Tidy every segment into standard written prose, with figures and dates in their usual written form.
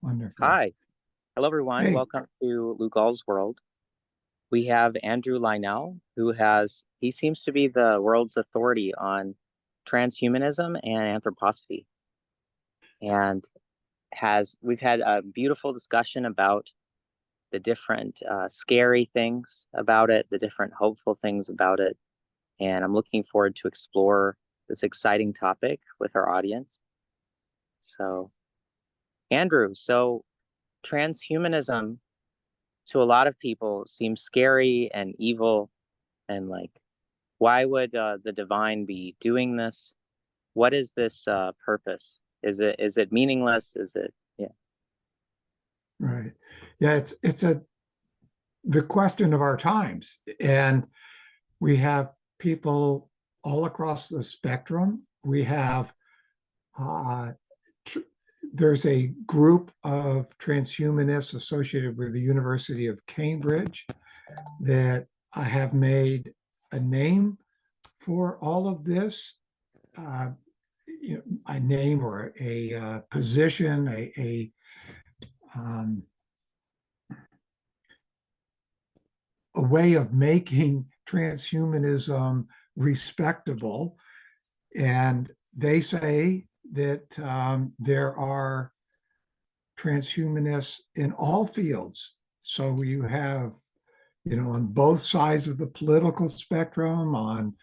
Wonderful. Hi. Hello, everyone. Hey, Welcome to Lugal's World. We have Andrew Lionel, he seems to be the world's authority on transhumanism and anthroposophy. And we've had a beautiful discussion about the different scary things about it, the different hopeful things about it. And I'm looking forward to explore this exciting topic with our audience. So, Andrew, transhumanism to a lot of people seems scary and evil and like why would the divine be doing this? What is this purpose? Is it meaningless? Is it yeah. right. Yeah, it's the question of our times. And we have people all across the spectrum. We have uh, tr- there's a group of transhumanists associated with the University of Cambridge that I have made a name for all of this. Uh, a name or a position, um, a way of making transhumanism respectable. And they say that there are transhumanists in all fields. So you have, on both sides of the political spectrum, on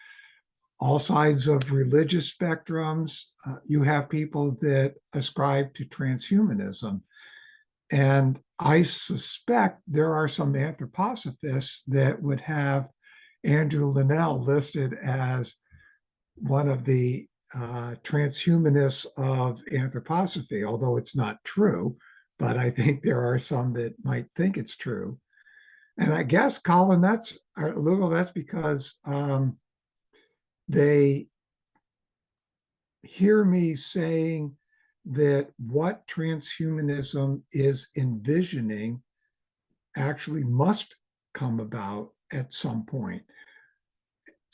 all sides of religious spectrums, you have people that ascribe to transhumanism. And I suspect there are some anthroposophists that would have Andrew Linnell listed as one of the transhumanists of anthroposophy, although it's not true. But I think there are some that might think it's true. And I guess, Colin, that's because they hear me saying that what transhumanism is envisioning actually must come about at some point.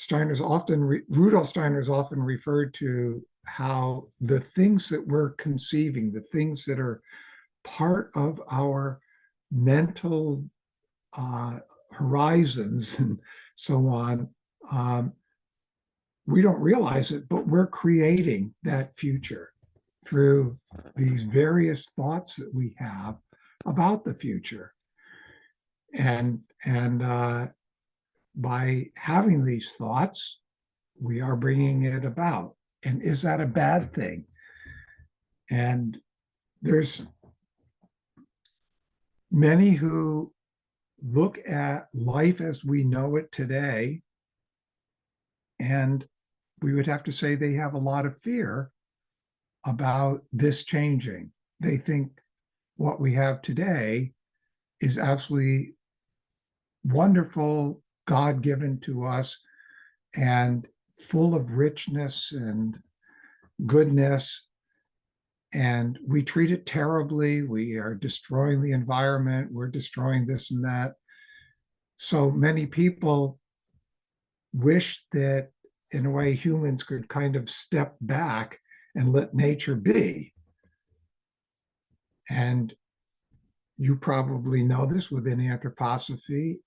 Rudolf Steiner's often referred to how the things that we're conceiving, the things that are part of our mental uh, horizons and so on, we don't realize it, but we're creating that future through these various thoughts that we have about the future. And by having these thoughts, we are bringing it about. And is that a bad thing? And there's many who look at life as we know it today, and we would have to say they have a lot of fear about this changing. They think what we have today is absolutely wonderful, God given to us, and full of richness and goodness. And we treat it terribly. We are destroying the environment. We're destroying this and that. So many people wish that, in a way, humans could kind of step back and let nature be. And you probably know this within anthroposophy.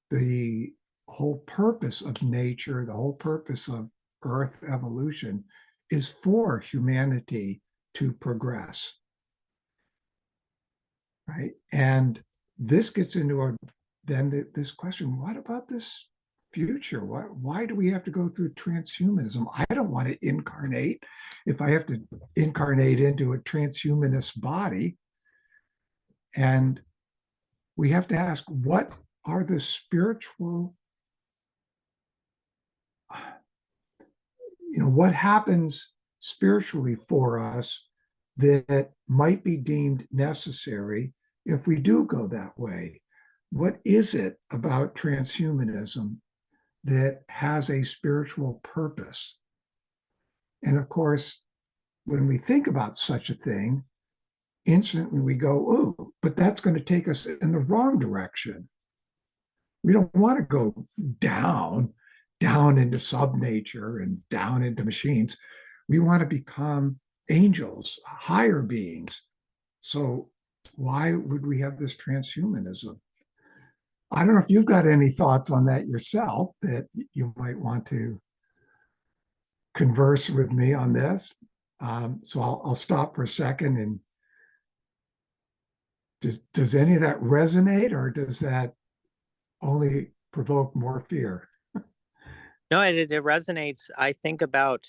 The whole purpose of nature, the whole purpose of Earth evolution is for humanity to progress, right? And this gets into this question: what about this future? Why do we have to go through transhumanism? I don't want to incarnate if I have to incarnate into a transhumanist body. And we have to ask, what are the spiritual, what happens spiritually for us that might be deemed necessary if we do go that way? What is it about transhumanism that has a spiritual purpose? And of course, when we think about such a thing, instantly we go, oh, but that's going to take us in the wrong direction. We don't want to go down into subnature and down into machines. We want to become angels, higher beings, So why would we have this transhumanism? I don't know if you've got any thoughts on that yourself that you might want to converse with me on this. So I'll stop for a second. And does any of that resonate, or does that only provoke more fear? No, it resonates. I think about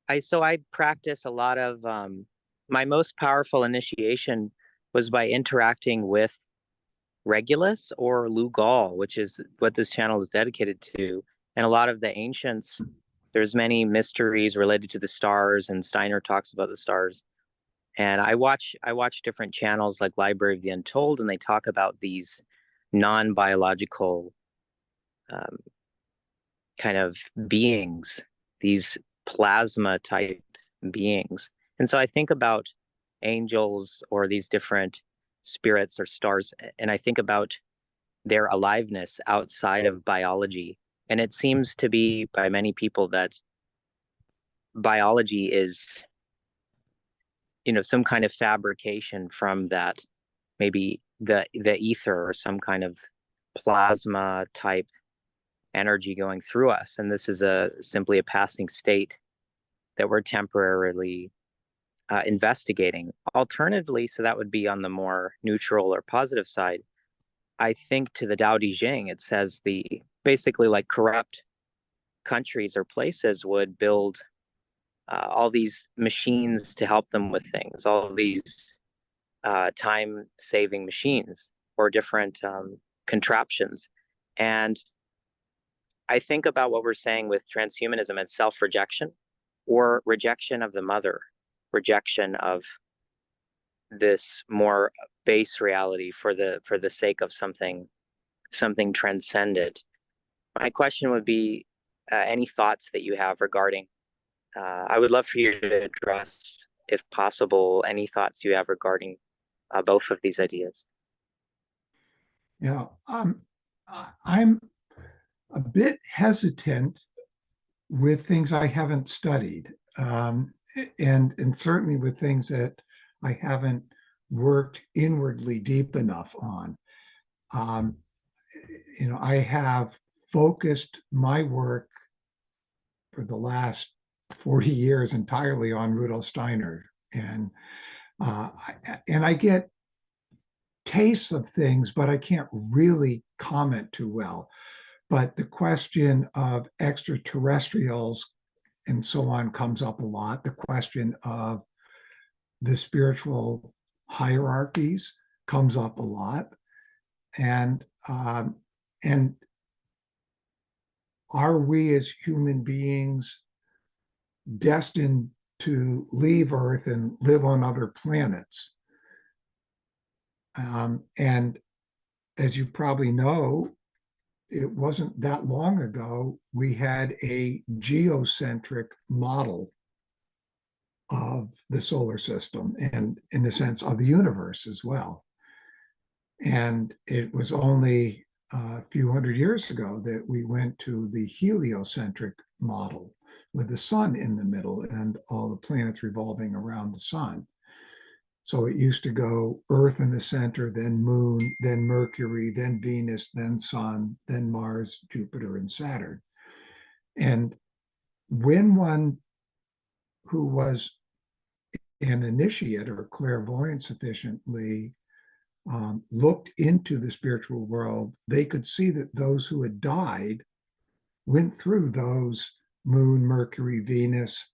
I practice a lot of my most powerful initiation was by interacting with Regulus or Lugal, which is what this channel is dedicated to. And a lot of the ancients, there's many mysteries related to the stars, and Steiner talks about the stars. And I watch different channels like Library of the Untold, and they talk about these non-biological um, kind of beings, these plasma type beings. And so I think about angels or these different spirits or stars, and I think about their aliveness outside of biology. And it seems to be by many people that biology is, some kind of fabrication from that, maybe the ether or some kind of plasma type energy going through us. And this is simply a passing state that we're temporarily investigating. Alternatively, so that would be on the more neutral or positive side. I think to the Tao Te Ching, it says the basically like corrupt countries or places would build all these machines to help them with things, all these time-saving machines or different contraptions. And I think about what we're saying with transhumanism and self-rejection or rejection of the mother, rejection of this more base reality for the sake of something transcendent. My question would be any thoughts that you have regarding. I would love for you to address, if possible, any thoughts you have regarding both of these ideas. Yeah, I'm a bit hesitant with things I haven't studied, and certainly with things that I haven't worked inwardly deep enough on. Um, I have focused my work for the last 40 years entirely on Rudolf Steiner, and I get tastes of things, but I can't really comment too well. But the question of extraterrestrials and so on comes up a lot. The question of the spiritual hierarchies comes up a lot, and um, and are we as human beings destined to leave Earth and live on other planets? And as you probably know, it wasn't that long ago we had a geocentric model of the solar system and, in the sense, of the universe as well. And it was only a few hundred years ago that we went to the heliocentric model with the sun in the middle and all the planets revolving around the sun. So it used to go Earth in the center, then Moon, then Mercury, then Venus, then Sun, then Mars, Jupiter, and Saturn. And when one who was an initiate or clairvoyant sufficiently looked into the spiritual world, they could see that those who had died went through those Moon, Mercury, Venus,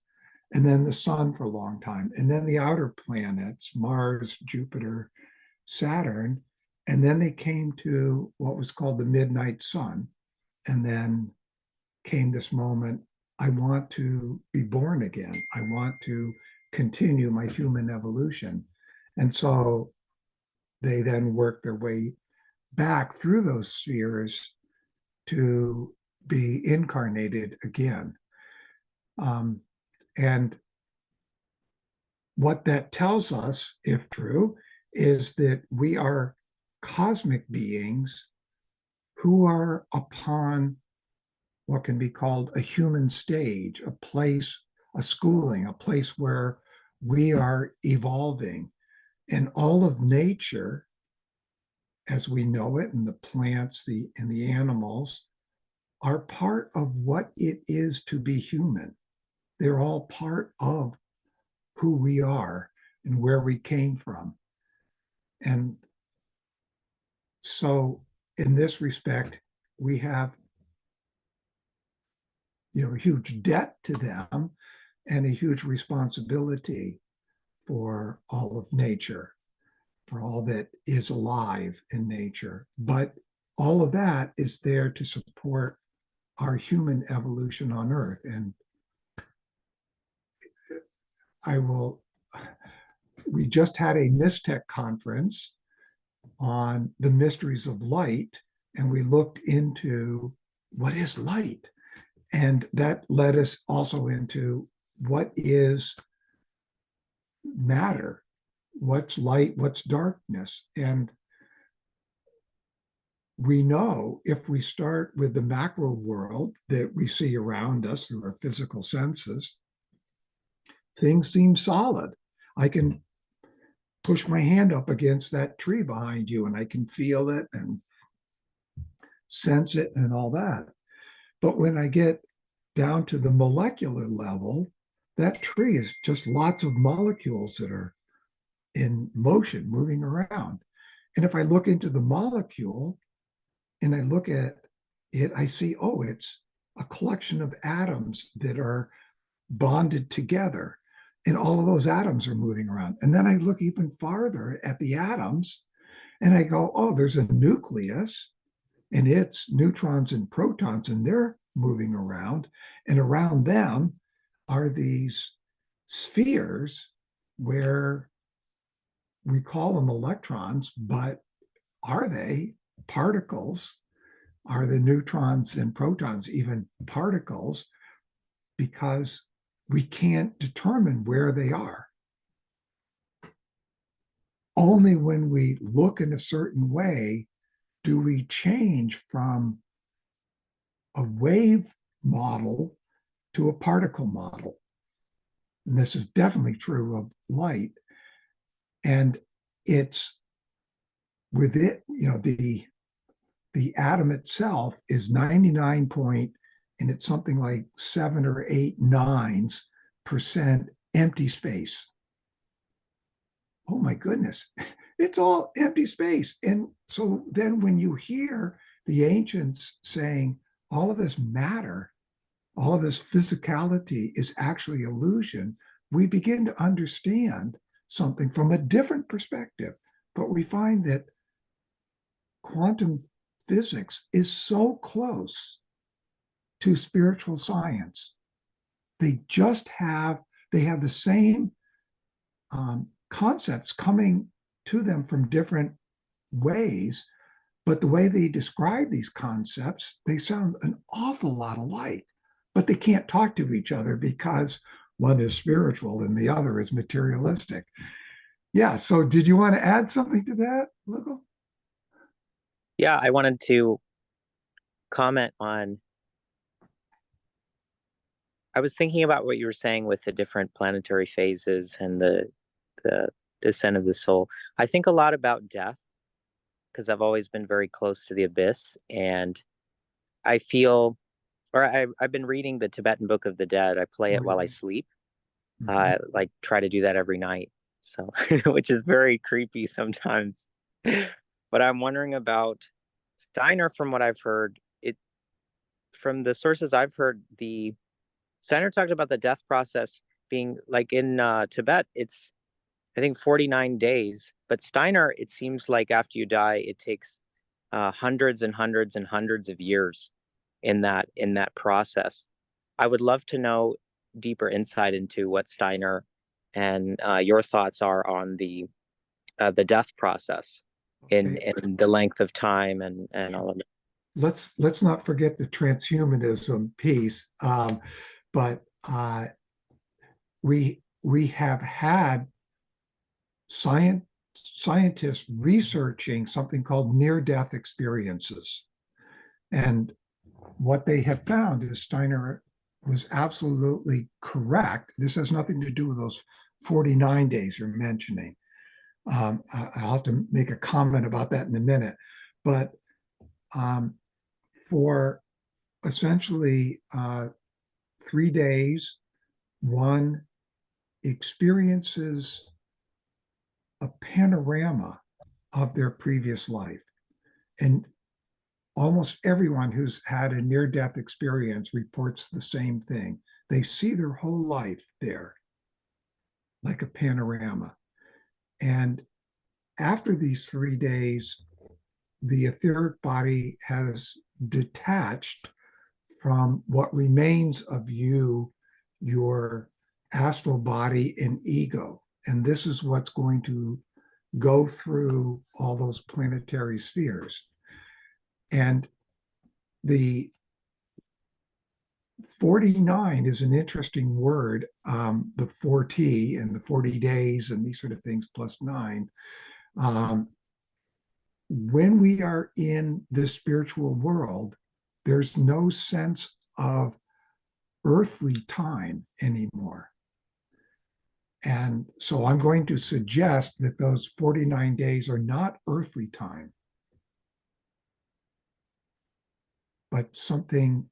and then the sun for a long time, and then the outer planets, Mars, Jupiter, Saturn, and then they came to what was called the midnight sun. And then came this moment, I want to be born again. I want to continue my human evolution. And so they then worked their way back through those spheres to be incarnated again. Um, and what that tells us, if true, is that we are cosmic beings who are upon what can be called a human stage, a place, a schooling, a place where we are evolving. And all of nature, as we know it, and the plants, and the animals, are part of what it is to be human. They're all part of who we are and where we came from. And so, in this respect, we have, a huge debt to them and a huge responsibility for all of nature, for all that is alive in nature. But all of that is there to support our human evolution on Earth. And I will, we just had a Mystech conference on the mysteries of light, and we looked into what is light. And that led us also into what is matter, what's light, what's darkness. And we know if we start with the macro world that we see around us through our physical senses, things seem solid. I can push my hand up against that tree behind you and I can feel it and sense it and all that. But when I get down to the molecular level, that tree is just lots of molecules that are in motion, moving around. And if I look into the molecule and I look at it, I see, oh, it's a collection of atoms that are bonded together. And all of those atoms are moving around. And then I look even farther at the atoms and I go, oh, there's a nucleus and it's neutrons and protons, and they're moving around. And around them are these spheres where we call them electrons, but are they particles? Are the neutrons and protons even particles? Because we can't determine where they are. Only when we look in a certain way do we change from a wave model to a particle model. And this is definitely true of light. And it's with it, the atom itself is 99 point, and it's something like 7 or 8 nines% empty space. Oh my goodness, it's all empty space. And so then when you hear the ancients saying all of this matter, all of this physicality is actually illusion, we begin to understand something from a different perspective. But we find that quantum physics is so close to spiritual science. They have the same concepts coming to them from different ways, but the way they describe these concepts, they sound an awful lot alike, but they can't talk to each other because one is spiritual and the other is materialistic. Yeah. So did you want to add something to that, Lugal? Yeah, I wanted to comment on, I was thinking about what you were saying with the different planetary phases and the descent of the soul. I think a lot about death because I've always been very close to the abyss, and I feel, I've been reading the Tibetan Book of the Dead. I play it while I sleep. Mm-hmm. Like try to do that every night. So, which is very creepy sometimes. But I'm wondering about Steiner. From what I've heard, from the sources I've heard, the Steiner talked about the death process being like in Tibet, it's I think 49 days. But Steiner, it seems like after you die, it takes hundreds and hundreds and hundreds of years in that process. I would love to know deeper insight into what Steiner and your thoughts are on the death process Okay. in the length of time and all of that. Let's not forget the transhumanism piece, but we have had scientists researching something called near-death experiences, and what they have found is Steiner was absolutely correct. This has nothing to do with those 49 days you're mentioning. I'll have to make a comment about that in a minute. But for essentially 3 days, one experiences a panorama of their previous life. And almost everyone who's had a near-death experience reports the same thing. They see their whole life there, like a panorama. And after these 3 days, the etheric body has detached from what remains of you, your astral body and ego. And this is what's going to go through all those planetary spheres. And the 49 is an interesting word, the 40 and the 40 days and these sort of things plus 9. When we are in the spiritual world, there's no sense of earthly time anymore. And so I'm going to suggest that those 49 days are not earthly time, but something,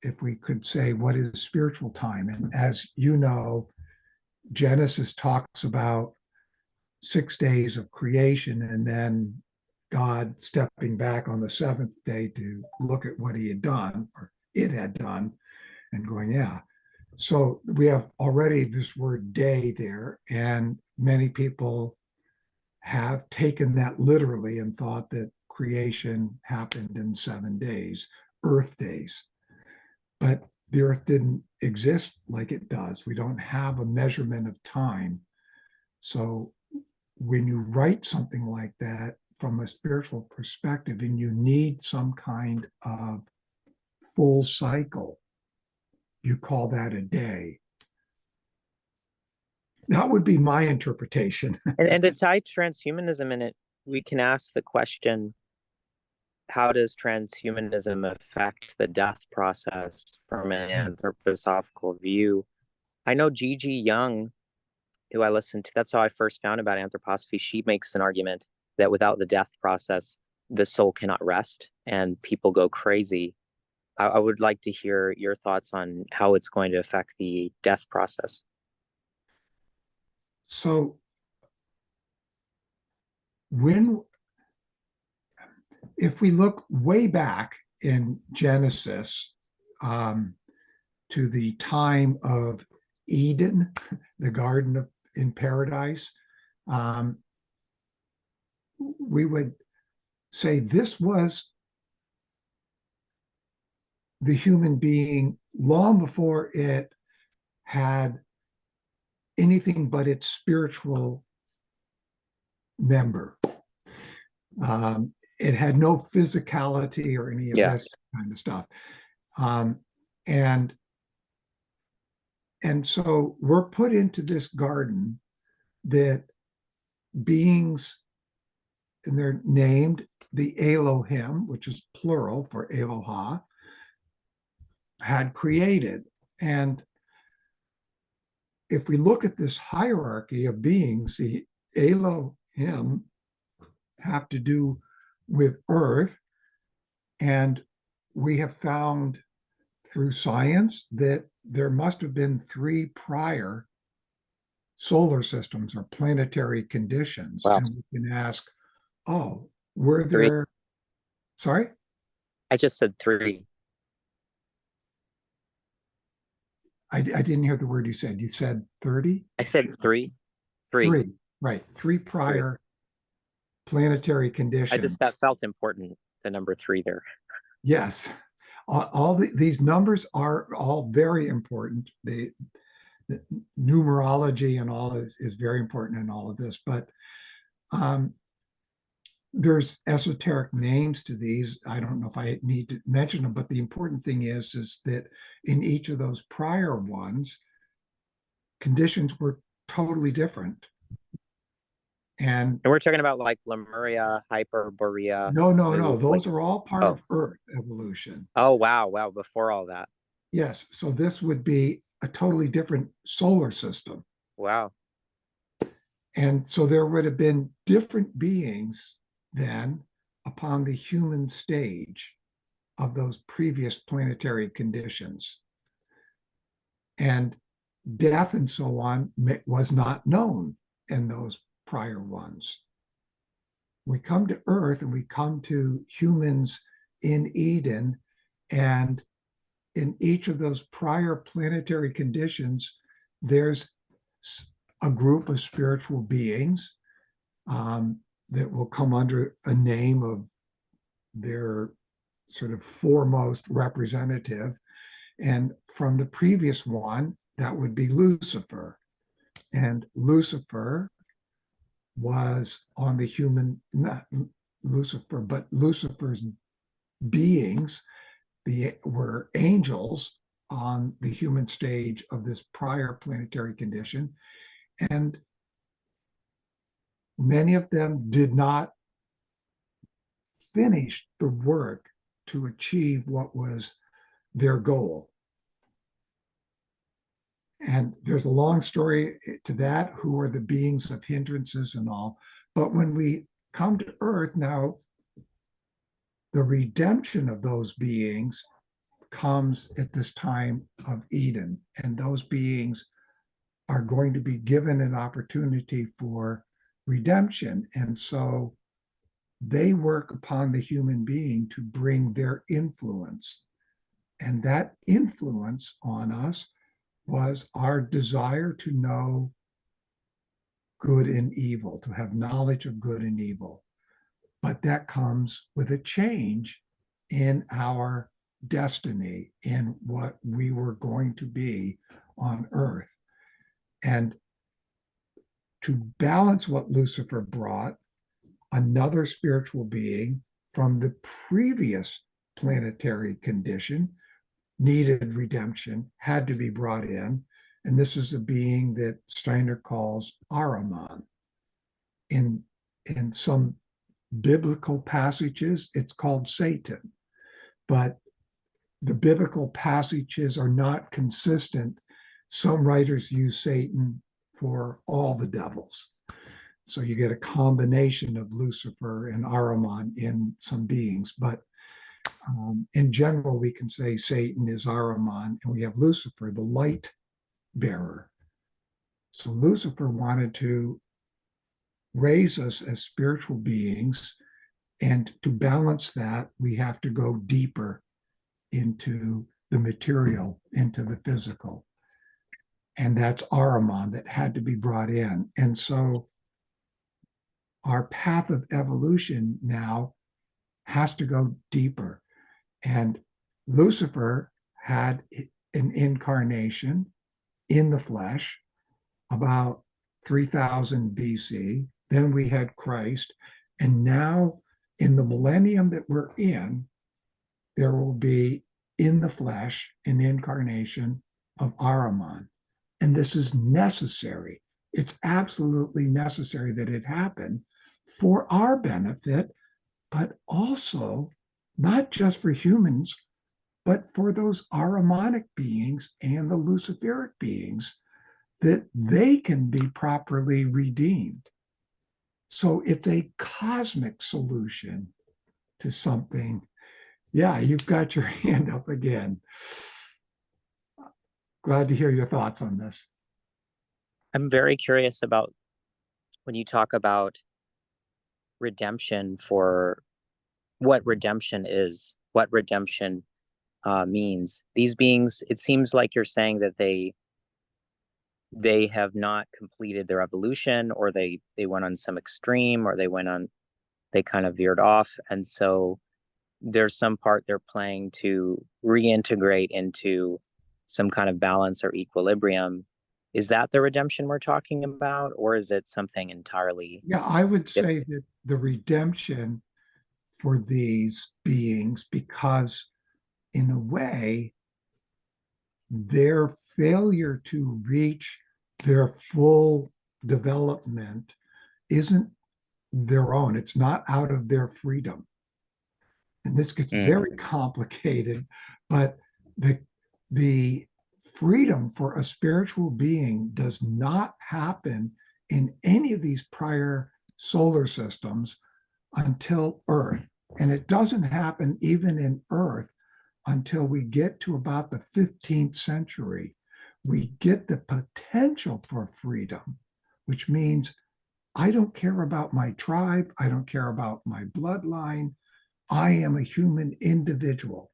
if we could say, what is spiritual time? And as you know, Genesis talks about 6 days of creation and then God stepping back on the seventh day to look at what he had done, or it had done, and going, yeah. So we have already this word day there, and many people have taken that literally and thought that creation happened in 7 days, Earth days. But the Earth didn't exist like it does. We don't have a measurement of time. So when you write something like that from a spiritual perspective and you need some kind of full cycle, you call that a day. That would be my interpretation. And to tie transhumanism in it, we can ask the question, how does transhumanism affect the death process from an anthroposophical view? I know Gigi Young, who I listened to, that's how I first found about anthroposophy. She makes an argument that without the death process, the soul cannot rest and people go crazy. I would like to hear your thoughts on how it's going to affect the death process. So when, if we look way back in Genesis to the time of Eden, the garden of in paradise, we would say this was the human being long before it had anything but its spiritual member. It had no physicality or any of this kind of stuff. And so we're put into this garden that beings, and they're named the Elohim, which is plural for Eloha, had created. And if we look at this hierarchy of beings, the Elohim have to do with Earth. And we have found through science that there must have been 3 prior solar systems or planetary conditions. Wow. And we can ask, oh, were 3. there, sorry? I just said 3. I didn't hear the word you said. You said 30? I said 3. 3. 3, right. 3 prior planetary conditions. That felt important, the number 3 there. Yes. These numbers are all very important. The numerology and all is very important in all of this. But there's esoteric names to these. I don't know if I need to mention them, but the important thing is that in each of those prior ones, conditions were totally different. And we're talking about like Lemuria, Hyperborea. No. Those are all part of Earth evolution. Oh, wow. Before all that. Yes. So this would be a totally different solar system. Wow. And so there would have been different beings then upon the human stage of those previous planetary conditions. And death and so on was not known in those prior ones. We come to Earth and we come to humans in Eden, and in each of those prior planetary conditions, there's a group of spiritual beings that will come under a name of their sort of foremost representative. And from the previous one, that would be Lucifer. And Lucifer was on the human, not Lucifer, but Lucifer's beings were angels on the human stage of this prior planetary condition. And many of them did not finish the work to achieve what was their goal. And there's a long story to that, who are the beings of hindrances and all. But when we come to Earth now, the redemption of those beings comes at this time of Eden. And those beings are going to be given an opportunity for redemption. And so they work upon the human being to bring their influence. And that influence on us was our desire to know good and evil, to have knowledge of good and evil. But that comes with a change in our destiny, in what we were going to be on Earth. And to balance what Lucifer brought, another spiritual being from the previous planetary condition needed redemption, had to be brought in. And this is a being that Steiner calls Ahriman. In some biblical passages, it's called Satan. But the biblical passages are not consistent. Some writers use Satan for all the devils. So you get a combination of Lucifer and Ahriman in some beings. But in general, we can say Satan is Ahriman, and we have Lucifer, the light bearer. So Lucifer wanted to raise us as spiritual beings, and to balance that, we have to go deeper into the material, into the physical. And that's Ahriman that had to be brought in. And so our path of evolution now has to go deeper. And Lucifer had an incarnation in the flesh about 3000 BC. Then we had Christ. And now, in the millennium that we're in, there will be in the flesh an incarnation of Ahriman. And this is necessary. It's absolutely necessary that it happen for our benefit, but also not just for humans, but for those Ahrimanic beings and the Luciferic beings, that they can be properly redeemed. So it's a cosmic solution to something. Yeah, you've got your hand up again. Glad to hear your thoughts on this. I'm very curious about when you talk about redemption, for what redemption is, what redemption means. These beings, it seems like you're saying that they have not completed their evolution, or they went on some extreme, or they kind of veered off, and so there's some part they're playing to reintegrate into some kind of balance or equilibrium. Is that the redemption we're talking about, or is it something entirely Yeah, I would say different? that the redemption for these beings, because in a way, their failure to reach their full development isn't their own. It's not out of their freedom. And this gets Mm, very complicated, but the freedom for a spiritual being does not happen in any of these prior solar systems until Earth. And it doesn't happen even in Earth until we get to about the 15th century. We get the potential for freedom, which means I don't care about my tribe. I don't care about my bloodline. I am a human individual.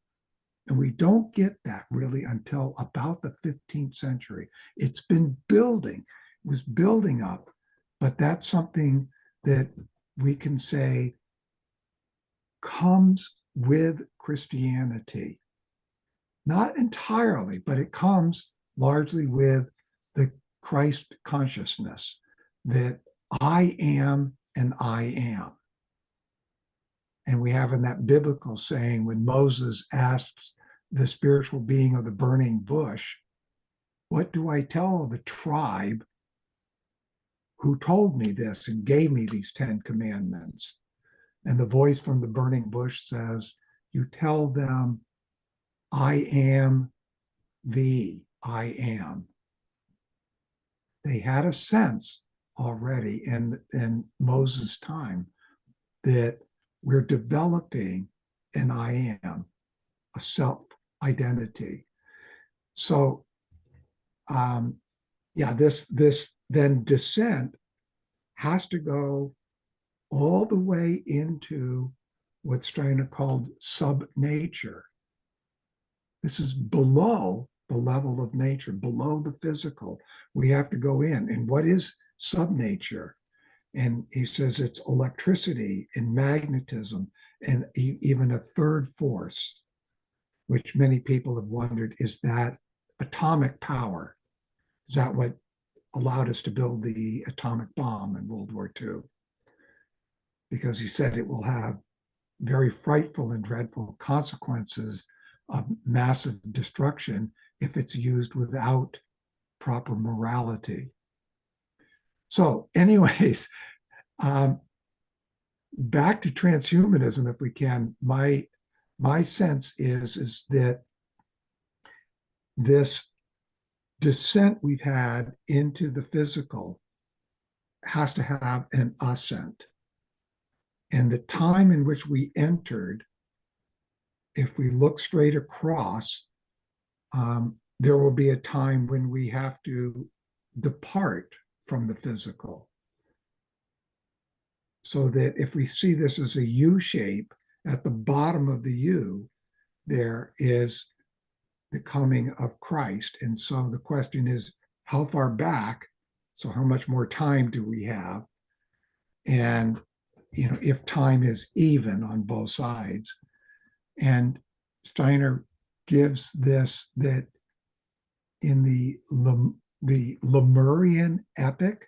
And we don't get that really until about the 15th century. It's been building, it was building up, but that's something that we can say comes with Christianity. Not entirely, but it comes largely with the Christ consciousness that I am and I am. And we have in that biblical saying when Moses asks the spiritual being of the burning bush, what do I tell the tribe who told me this and gave me these 10 commandments? And the voice from the burning bush says, you tell them, I am the I am. They had a sense already in Moses' time that we're developing an I am, a self identity. So, this then descent has to go all the way into what Steiner called sub-nature. This is below the level of nature, below the physical. We have to go in. And what is sub-nature? And he says it's electricity and magnetism and even a third force, which many people have wondered, is that atomic power? Is that what allowed us to build the atomic bomb in World War II? Because he said it will have very frightful and dreadful consequences of massive destruction if it's used without proper morality. So, anyways, back to transhumanism, if we can. My sense is that this descent we've had into the physical has to have an ascent. And the time in which we entered, if we look straight across, there will be a time when we have to depart from the physical. So that if we see this as a U shape, at the bottom of the U, there is the coming of Christ. And so the question is, how far back? So how much more time do we have? And, if time is even on both sides. And Steiner gives this that in the Lemurian epic,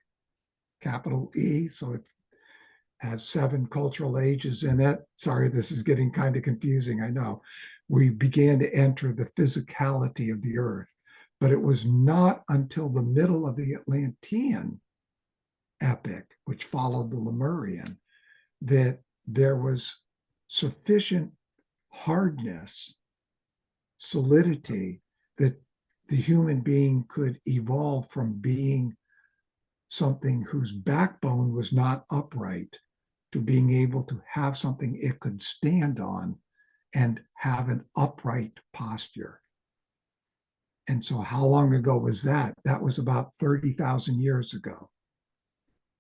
capital E, so it has 7 cultural ages in it. Sorry, this is getting kind of confusing, I know. We began to enter the physicality of the earth, but it was not until the middle of the Atlantean epic, which followed the Lemurian, that there was sufficient hardness, solidity, that the human being could evolve from being something whose backbone was not upright to being able to have something it could stand on and have an upright posture. And so how long ago was that? That was about 30,000 years ago,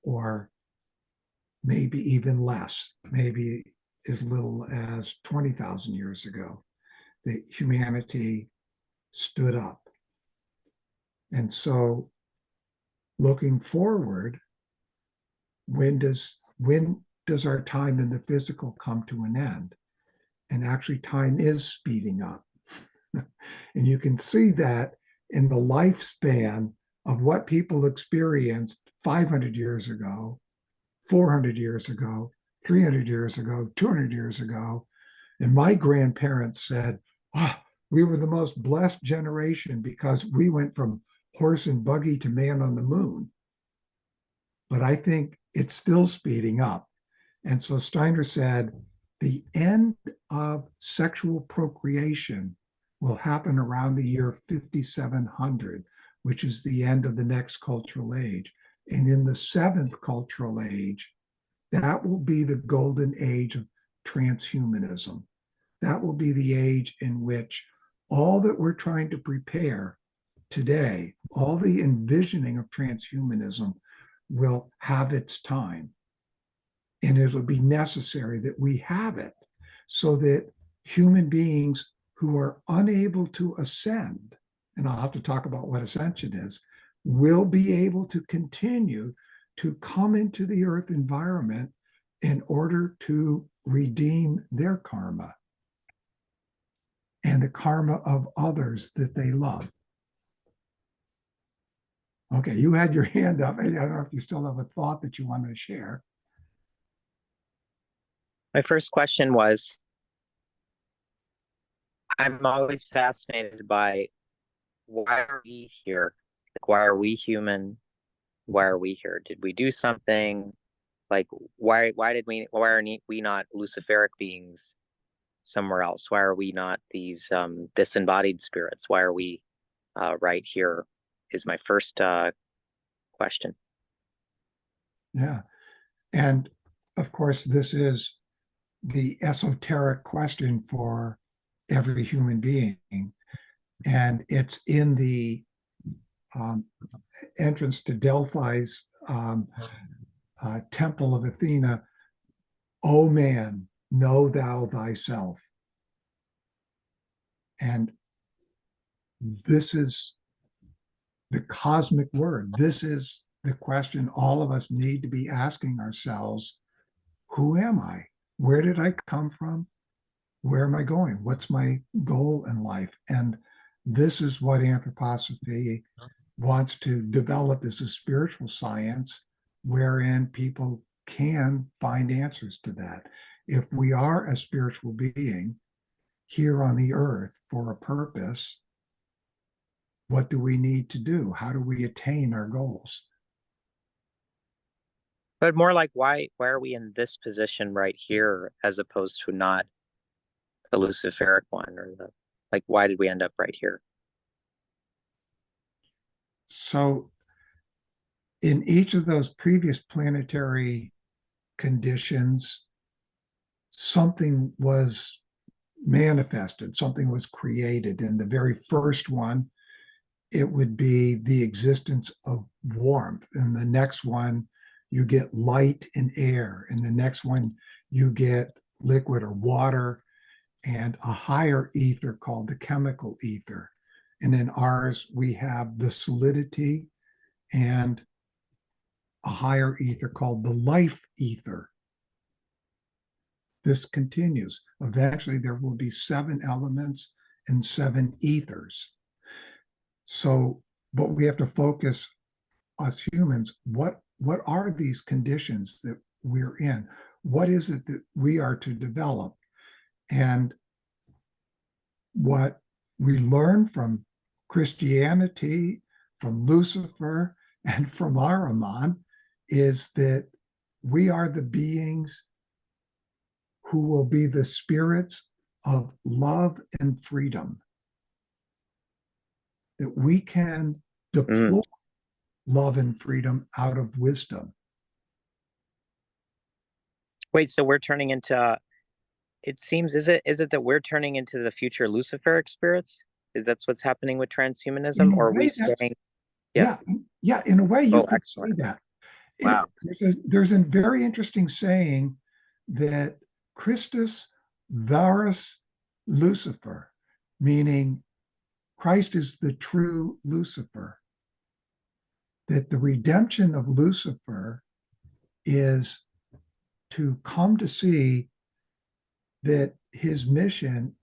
or maybe even less, maybe as little as 20,000 years ago, that humanity stood up. And so looking forward, when does our time in the physical come to an end? And actually time is speeding up. And you can see that in the lifespan of what people experienced 500 years ago, 400 years ago, 300 years ago, 200 years ago. And my grandparents said, we were the most blessed generation because we went from horse and buggy to man on the moon. But I think it's still speeding up. And so Steiner said, the end of sexual procreation will happen around the year 5700, which is the end of the next cultural age. And in the seventh cultural age, that will be the golden age of transhumanism. That will be the age in which all that we're trying to prepare today, all the envisioning of transhumanism will have its time. And it'll be necessary that we have it so that human beings who are unable to ascend, and I'll have to talk about what ascension is, will be able to continue to come into the earth environment in order to redeem their karma and the karma of others that they love. Okay, you had your hand up. I don't know if you still have a thought that you want to share. My first question was, I'm always fascinated by why are we here? Like, why are we human? Why are we here? Did we do something? Like, why are we not Luciferic beings somewhere else? Why are we not these disembodied spirits? Why are we right here? Is my first question. Yeah. And of course, this is the esoteric question for every human being. And it's in the entrance to Delphi's temple of Athena. O man, know thou thyself. And this is the cosmic word. This is the question all of us need to be asking ourselves. Who am I? Where did I come from? Where am I going? What's my goal in life? And this is what anthroposophy wants to develop as a spiritual science wherein people can find answers to that. If we are a spiritual being here on the earth for a purpose, what do we need to do? How do we attain our goals? But more like, why are we in this position right here as opposed to not the Luciferic one, or the, like, why did we end up right here? So in each of those previous planetary conditions, something was manifested, something was created. In the very first one, it would be the existence of warmth. In the next one, you get light and air. In the next one, you get liquid or water and a higher ether called the chemical ether. And in ours, we have the solidity and a higher ether called the life ether. This continues. Eventually, there will be 7 elements and 7 ethers. So, but we have to focus, us humans, what are these conditions that we're in? What is it that we are to develop? And what we learn from Christianity, from Lucifer, and from Ahriman is that we are the beings who will be the spirits of love and freedom. That we can deploy love and freedom out of wisdom. Wait, so we're turning into, it seems, is it that we're turning into the future Luciferic spirits? Is that's what's happening with transhumanism? Or are we staying? Yeah. Yeah, in a way you Oh, could say excellent. that. Wow. There's a very interesting saying that Christus varus Lucifer, meaning Christ is the true Lucifer. That the redemption of Lucifer is to come to see that his mission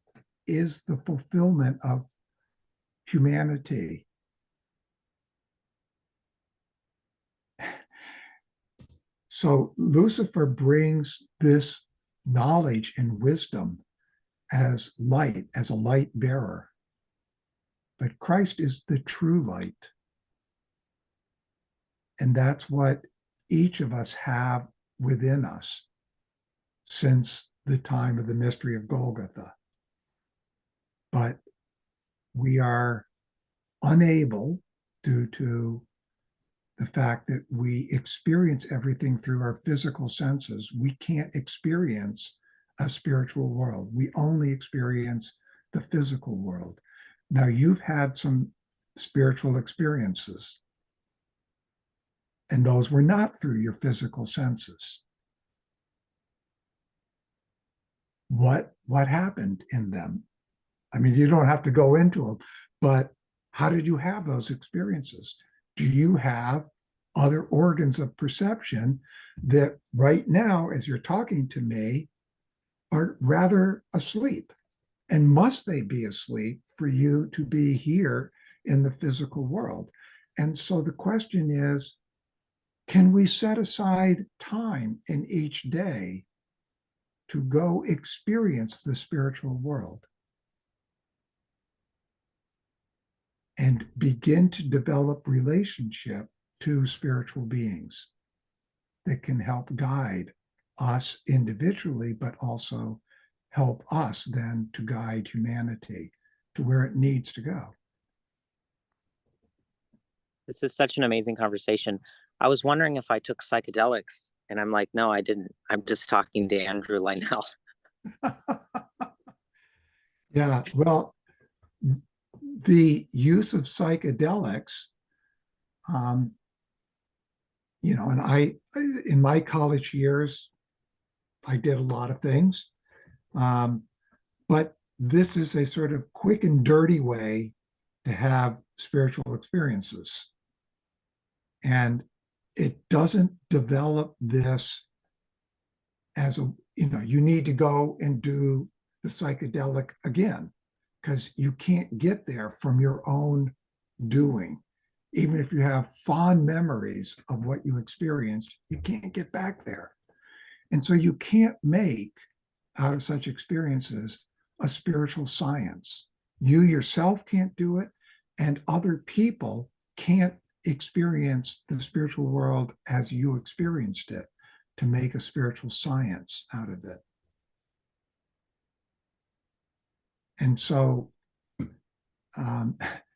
is the fulfillment of humanity. So Lucifer brings this knowledge and wisdom as light, as a light bearer. But Christ is the true light. And that's what each of us have within us since the time of the mystery of Golgotha. But we are unable, due to the fact that we experience everything through our physical senses. We can't experience a spiritual world. We only experience the physical world. Now, you've had some spiritual experiences, and those were not through your physical senses. What happened in them? I mean, you don't have to go into them, but how did you have those experiences? Do you have other organs of perception that right now, as you're talking to me, are rather asleep? And must they be asleep for you to be here in the physical world? And so the question is, can we set aside time in each day to go experience the spiritual world and begin to develop relationship to spiritual beings that can help guide us individually, but also help us then to guide humanity to where it needs to go? This is such an amazing conversation. I was wondering if I took psychedelics, and I'm like, no, I didn't. I'm just talking to Andrew Lynell. Yeah, well, the use of psychedelics, um, and in my college years, I did a lot of things, um, but this is a sort of quick and dirty way to have spiritual experiences. And it doesn't develop this as you need to go and do the psychedelic again, because you can't get there from your own doing. Even if you have fond memories of what you experienced, you can't get back there. And so you can't make out of such experiences a spiritual science. You yourself can't do it, and other people can't experience the spiritual world as you experienced it to make a spiritual science out of it. And so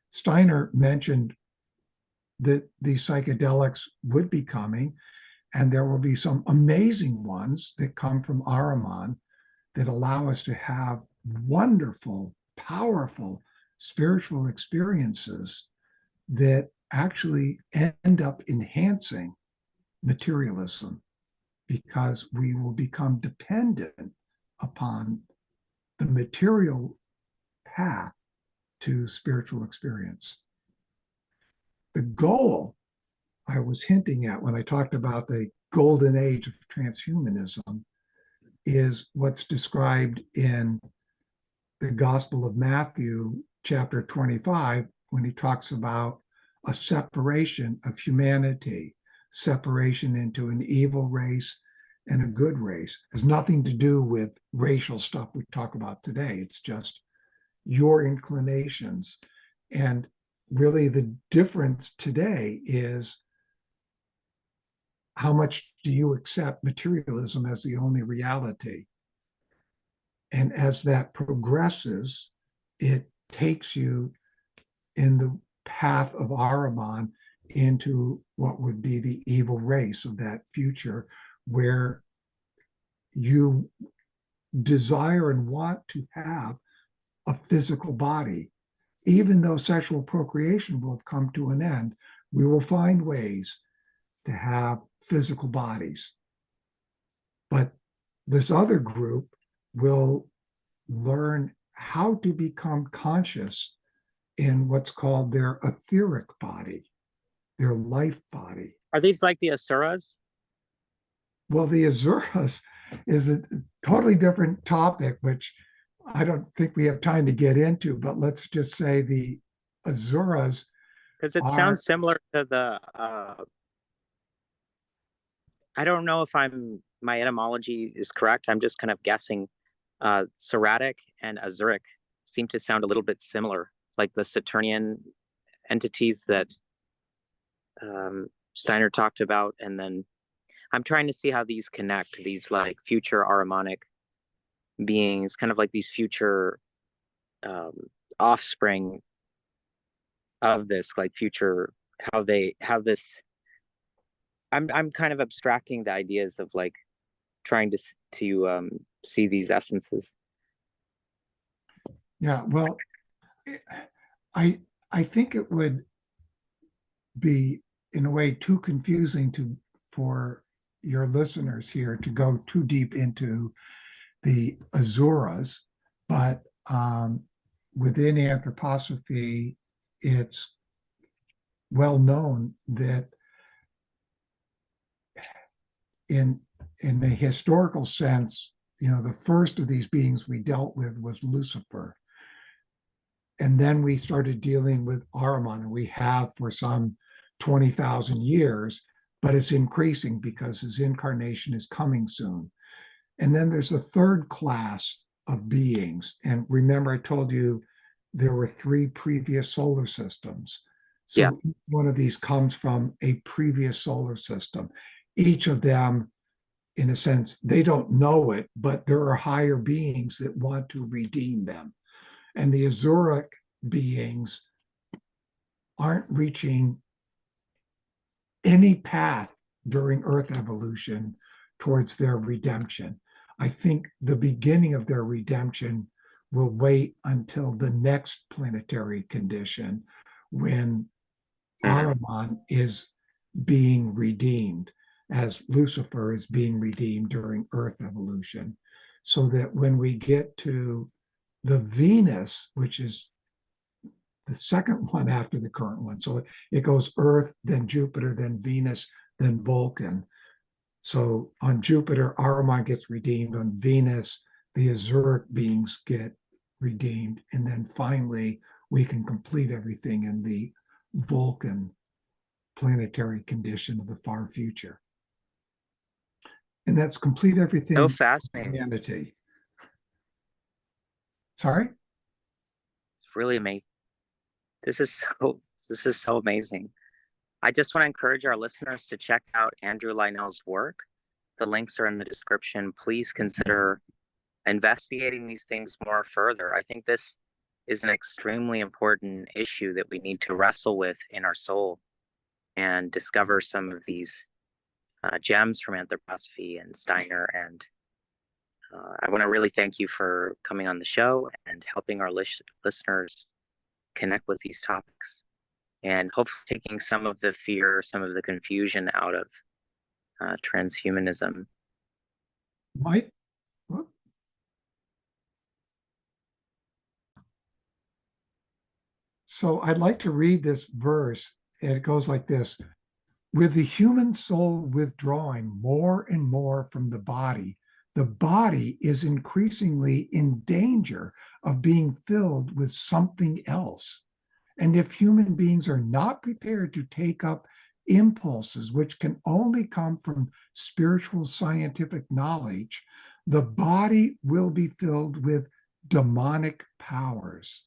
Steiner mentioned that these psychedelics would be coming, and there will be some amazing ones that come from Ahriman that allow us to have wonderful, powerful spiritual experiences that actually end up enhancing materialism, because we will become dependent upon the material path to spiritual experience. The goal I was hinting at when I talked about the golden age of transhumanism is what's described in the Gospel of Matthew, chapter 25, when he talks about a separation of humanity, separation into an evil race and a good race. It has nothing to do with racial stuff we talk about today. It's just your inclinations. And really, the difference today is how much do you accept materialism as the only reality? And as that progresses, it takes you in the path of Ahriman into what would be the evil race of that future, where you desire and want to have a physical body. Even though sexual procreation will have come to an end, we will find ways to have physical bodies. But this other group will learn how to become conscious in what's called their etheric body, their life body. Are these like the Asuras? Well, the Asuras is a totally different topic, which I don't think we have time to get into, but let's just say the Asuras Because it are, sounds similar to the I don't know if my etymology is correct. I'm just kind of guessing. Seratic and Azuric seem to sound a little bit similar, like the Saturnian entities that Steiner talked about. And then I'm trying to see how these connect, these like future Ahrimanic beings, kind of like these future um, offspring of this, like future, how this I'm kind of abstracting the ideas of like trying to see these essences. Yeah, well, I I think it would be in a way too confusing to for your listeners here to go too deep into the Azuras, but within anthroposophy, it's well known that in a historical sense, the first of these beings we dealt with was Lucifer. And then we started dealing with Ahriman, and we have for some 20,000 years, but it's increasing because his incarnation is coming soon. And then there's a third class of beings. And remember, I told you there were three previous solar systems. Yeah. So each one of these comes from a previous solar system. Each of them, in a sense, they don't know it, but there are higher beings that want to redeem them. And the Azuric beings aren't reaching any path during Earth evolution towards their redemption. I think the beginning of their redemption will wait until the next planetary condition when Ahriman is being redeemed, as Lucifer is being redeemed during Earth evolution. So that when we get to the Venus, which is the second one after the current one. So it goes Earth, then Jupiter, then Venus, then Vulcan. So on Jupiter, Ahriman gets redeemed. On Venus, the Azuric beings get redeemed. And then finally, we can complete everything in the Vulcan planetary condition of the far future. And that's complete So everything fascinating. humanity. Sorry? It's really amazing. This is so amazing. I just want to encourage our listeners to check out Andrew Linell's work. The links are in the description. Please consider investigating these things more further. I think this is an extremely important issue that we need to wrestle with in our soul and discover some of these gems from anthroposophy and Steiner. And I want to really thank you for coming on the show and helping our listeners connect with these topics and hopefully taking some of the fear, some of the confusion out of transhumanism. Mike? So I'd like to read this verse. It goes like this: with the human soul withdrawing more and more from the body is increasingly in danger of being filled with something else. And if human beings are not prepared to take up impulses which can only come from spiritual scientific knowledge, the body will be filled with demonic powers,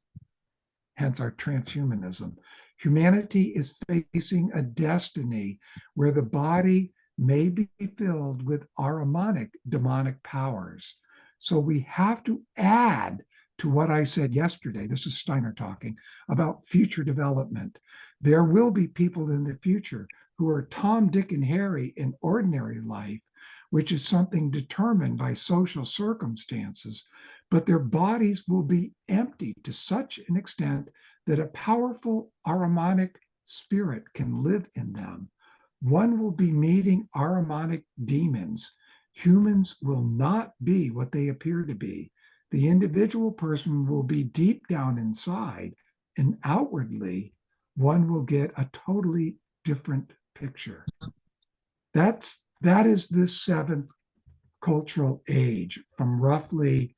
hence our transhumanism. Humanity is facing a destiny where the body may be filled with Ahrimanic demonic powers. So we have to add to what I said yesterday. This is Steiner talking about future development. There will be people in the future who are Tom, Dick, and Harry in ordinary life, which is something determined by social circumstances, but their bodies will be empty to such an extent that a powerful Ahrimanic spirit can live in them. One will be meeting Ahrimanic demons. Humans will not be what they appear to be. The individual person will be deep down inside, and outwardly, one will get a totally different picture. That is this seventh cultural age from roughly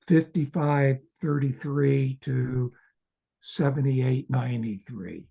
5533 to 7893.